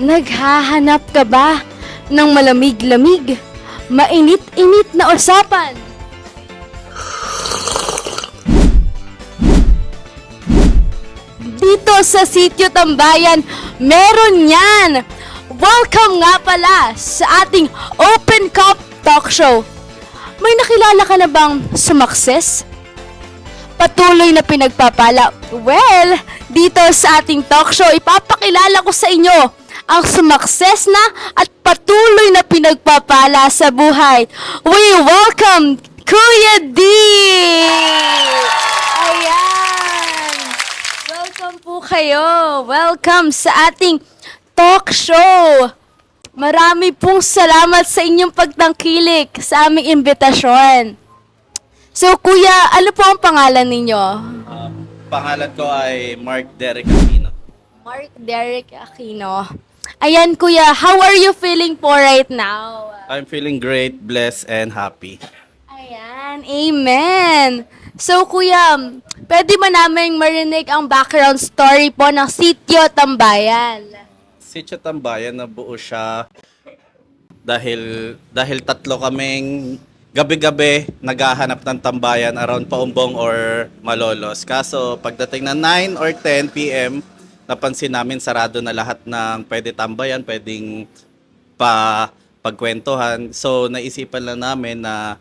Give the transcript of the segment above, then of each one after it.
Naghahanap ka ba ng malamig-lamig, mainit-init na usapan? Dito sa Sitio Tambayan, meron yan! Welcome nga pala sa ating Open Cup Talk Show. May nakilala ka na bang sumakses? Patuloy na pinagpapala. Well, dito sa ating talk show, ipapakilala ko sa inyo ang sumakses na at patuloy na pinagpapala sa buhay. We welcome Kuya D! Ayan! Welcome po kayo. Welcome sa ating talk show. Marami pong salamat sa inyong pagtangkilik sa aming imbitasyon. So, Kuya, ano po ang pangalan ninyo? Pangalan ko ay Mark Derek Aquino. Mark Derek Aquino. Ayan, Kuya, how are you feeling po right now? I'm feeling great, blessed, and happy. Ayan, amen. So, Kuya, pwede ba naming marinig ang background story po ng Sitio Tambayan? Sitio Tambayan, nabuo siya dahil tatlo kaming gabi-gabi naghahanap ng tambayan around Paumbong or Malolos. Kaso pagdating ng 9 or 10 p.m., napansin namin sarado na lahat ng pwede tambayan, pwedeng pagkwentuhan. So naisipan lang namin na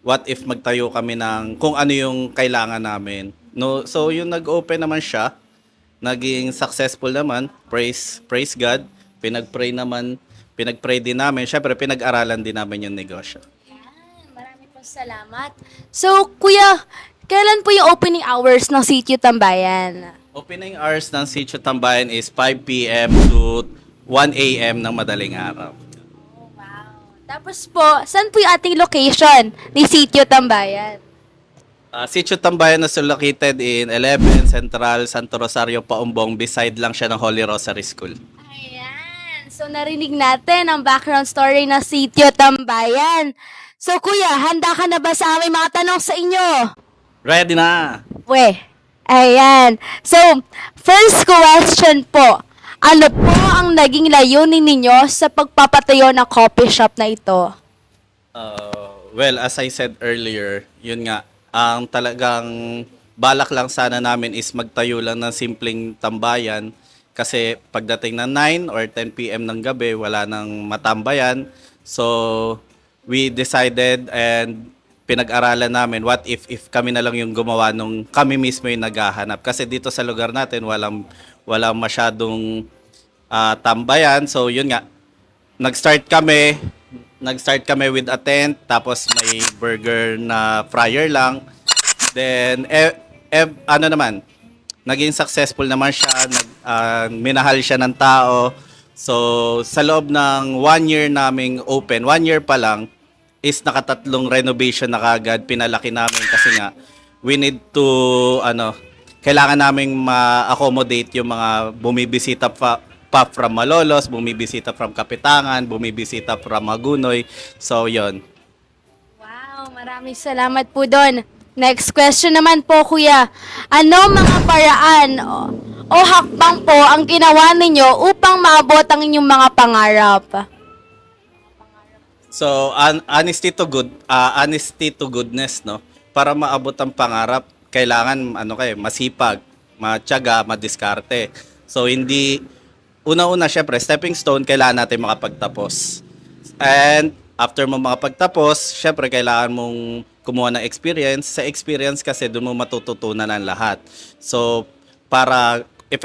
what if magtayo kami ng kung ano yung kailangan namin. No, so yung nag-open naman siya, naging successful naman. Praise God. Pinag-pray din namin. Syempre pinag-aralan din namin yung negosyo. Marami po salamat. So, Kuya, kailan po yung opening hours ng Sitio Tambayan? Opening hours ng Sitio Tambayan is 5 p.m. to 1 a.m. ng madaling araw. Oh, wow. Tapos po, saan po yung ating location ni Sitio Tambayan? Sitio Tambayan is located in 11 Central Santo Rosario, Paumbong. Beside lang siya ng Holy Rosary School. Ayan. So, narinig natin ang background story ng Sitio Tambayan. So, Kuya, handa ka na ba sa aming mga tanong sa inyo? Ready na! Ayan. So, first question po. Ano po ang naging layunin ninyo sa pagpapatayo ng coffee shop na ito? Well, as I said earlier, yun nga, ang talagang balak lang sana namin is magtayo lang ng simpleng tambayan kasi pagdating ng 9 or 10 p.m. ng gabi, wala nang matambayan. So, we decided and pinag-aralan namin what if kami na lang yung gumawa nung kami mismo yung naghahanap. Kasi dito sa lugar natin, walang masyadong tambayan. So, yun nga, nag-start kami with a tent, tapos may burger na fryer lang. Then, ano naman, naging successful naman siya, minahal siya ng tao. So, sa loob ng 1 year naming open, 1 year pa lang, is nakatatlong renovation na kagad, pinalaki namin kasi nga, we need to, kailangan naming ma-accommodate yung mga bumibisita pa from Malolos, bumibisita from Kapitangan, bumibisita from Magunoy. So, yon. Wow, maraming salamat po doon. Next question naman po, Kuya. Ano mga paraan o hakbang po ang ginawa ninyo upang maabot ang inyong mga pangarap? So, honesty to goodness, no? Para maabot ang pangarap, kailangan masipag, matyaga, madiskarte. So, una-una, syempre, stepping stone, kailangan natin makapagtapos. And after mo makapagtapos, syempre, kailangan mong kumuha ng experience. Sa experience kasi, doon mo matututunan ang lahat. So, para, if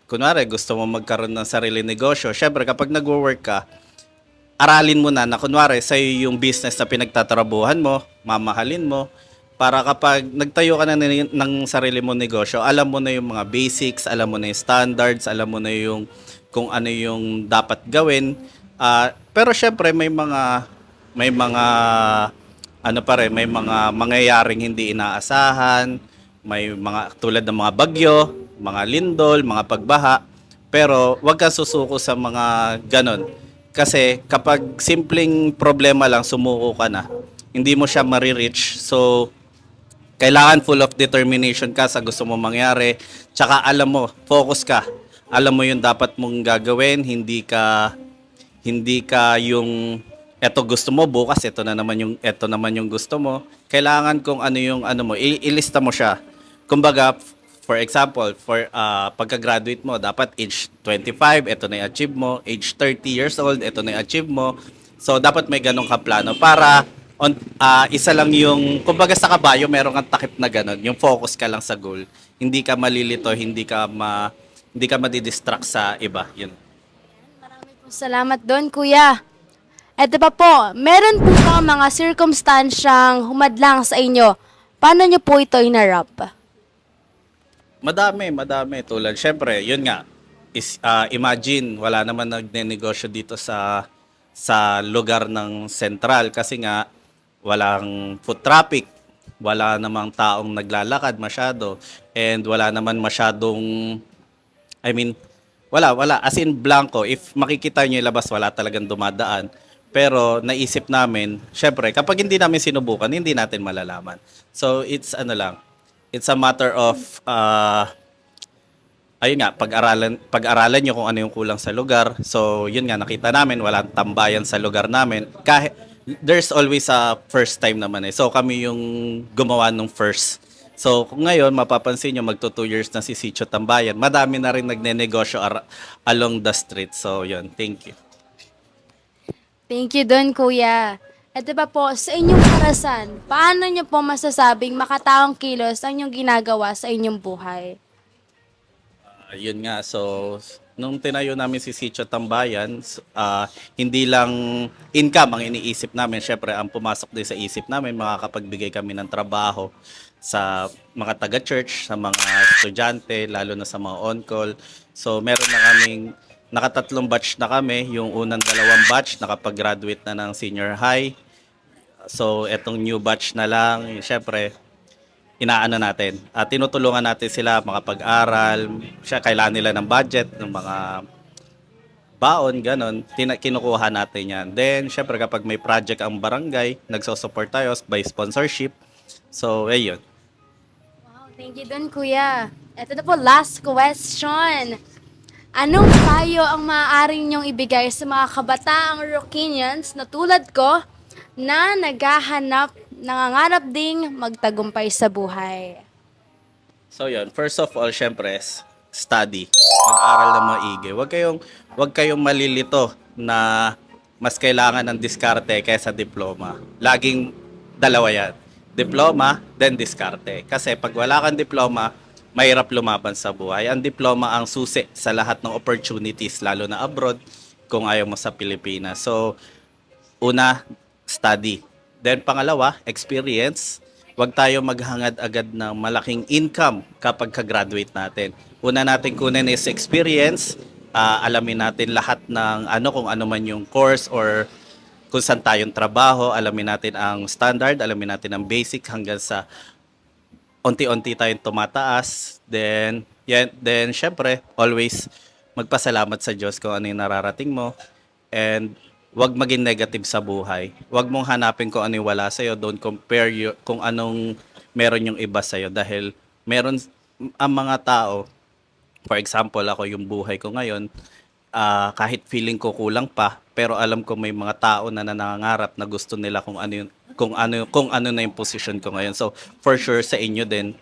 kunwari, gusto mo magkaroon ng sarili negosyo, syempre, kapag nag-work ka, aralin mo na kunwari, sa'yo yung business na pinagtatrabuhan mo, mamahalin mo, para kapag nagtayo ka na ng sarili mo negosyo, alam mo na yung mga basics, alam mo na yung standards, alam mo na yung kung ano yung dapat gawin. Pero syempre may mga may mga mangyayaring hindi inaasahan, may mga tulad ng mga bagyo, mga lindol, mga pagbaha. Pero wag kang susuko sa mga ganon. Kasi kapag simpleng problema lang, sumuko ka na, hindi mo siya marireach. So, kailangan full of determination ka sa gusto mo mangyari. Tsaka alam mo, focus ka. alam mo yung dapat mong gagawin, hindi ka yung eto gusto mo bukas, eto naman yung gusto mo. Kailangan kung ano yung ano mo, ilista mo siya. Kumbaga, for example, pagka-graduate mo, dapat age 25, eto na i-achieve mo, age 30 years old, eto na i-achieve mo. So dapat may ganong ka plano para isa lang yung, kumbaga sa kabayo, meron kang takip na ganon, yung focus ka lang sa goal. Hindi ka malilito, hindi ka madidistract sa iba. Yun. Maraming po salamat doon, Kuya. Eto pa po, meron po ba mga circumstansyang humadlang sa inyo? Paano nyo po ito hinarap? Madami. Tulad, syempre, yun nga, imagine, wala naman nagnenegosyo dito sa lugar ng Central kasi nga, walang foot traffic, wala namang taong naglalakad masyado, and wala naman masyadong, wala. As in, blanco. If makikita nyo yung labas, wala talagang dumadaan. Pero naisip namin, syempre, kapag hindi namin sinubukan, hindi natin malalaman. So, it's a matter of, ayun nga, pag-aralan nyo kung ano yung kulang sa lugar. So, yun nga, nakita namin, walang tambayan sa lugar namin. Kahit, there's always a first time naman eh. So, kami yung gumawa nung first. So, kung ngayon, mapapansin nyo, magto 2 years na si Sitio Tambayan. Madami na rin nagnenegosyo along the street. So, yun, thank you. Thank you doon, Kuya. Ito pa po, sa inyong karasan, paano nyo po masasabing makataong kilos ang inyong ginagawa sa inyong buhay? Yun nga, so nung tinayo namin si Sitio Tambayan, hindi lang income ang iniisip namin. Syempre, ang pumasok din sa isip namin, makakapagbigay kami ng trabaho sa mga taga-church, sa mga estudyante, lalo na sa mga on-call. So, meron na kaming nakatatlong batch na kami. Yung unang 2 batch, nakapag-graduate na ng senior high. So, etong new batch na lang, syempre, inaano natin. Tinutulungan natin sila makapag-aral. Kailangan nila ng budget, ng mga baon, ganon. Kinukuha natin yan. Then, syempre, kapag may project ang barangay, nagsosupport tayo by sponsorship. So, ayun. Wow, thank you doon, Kuya. Ito na po, last question. Anong payo ang maaaring niyong ibigay sa mga kabataang Rockians na tulad ko na nangangarap ding magtagumpay sa buhay? So yun, first of all, syempre, study. Mag-aral na maigi. Huwag kayong malilito na mas kailangan ng diskarte kaysa diploma. Laging dalawa yan. Diploma, then diskarte. Kasi pag wala kang diploma, mahirap lumaban sa buhay. Ang diploma ang susi sa lahat ng opportunities, lalo na abroad, kung ayaw mo sa Pilipinas. So, una, study. Then pangalawa, experience. Huwag tayo maghangad agad ng malaking income kapag ka-graduate natin. Una natin kunin is experience. Alamin natin lahat ng kung ano man yung course or kung saan tayong trabaho. Alamin natin ang standard, alamin natin ang basic hanggang sa unti-unti tayong tumataas. Then syempre, always magpasalamat sa Diyos kung ano yung nararating mo. And wag maging negative sa buhay. Wag mong hanapin kung ano yung wala sa'yo. Don't compare kung anong meron yung iba sa'yo. Dahil meron ang mga tao, for example, ako yung buhay ko ngayon, kahit feeling ko kulang pa, pero alam ko may mga tao na nangangarap na gusto nila kung ano na yung position ko ngayon. So, for sure sa inyo din,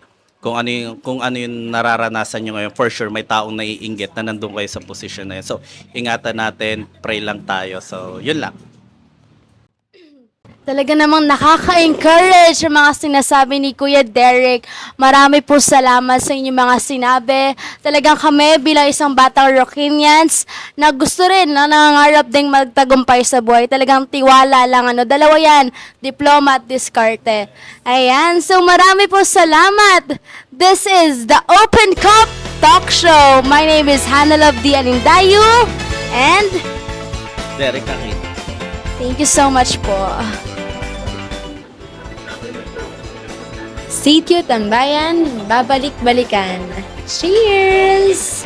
kung ano yung nararanasan nyo ngayon, for sure may taong naiinggit na nandun kayo sa position na yun. So, ingatan natin, pray lang tayo. So, yun lang. Talaga namang nakaka-encourage ang mga sinasabi ni Kuya Derek. Marami po salamat sa inyong mga sinabi. Talagang kami bilang isang batang Rockians na gusto rin na nangangarap ding magtagumpay sa buhay. Talagang tiwala lang. Dalawa yan, diploma at diskarte. Ayan, so marami po salamat. This is the Open Cup Talk Show. My name is Hannah Love D. Alindayu and Derek Akin. thank you so much po. Sitio Tambayan, babalik-balikan. Cheers!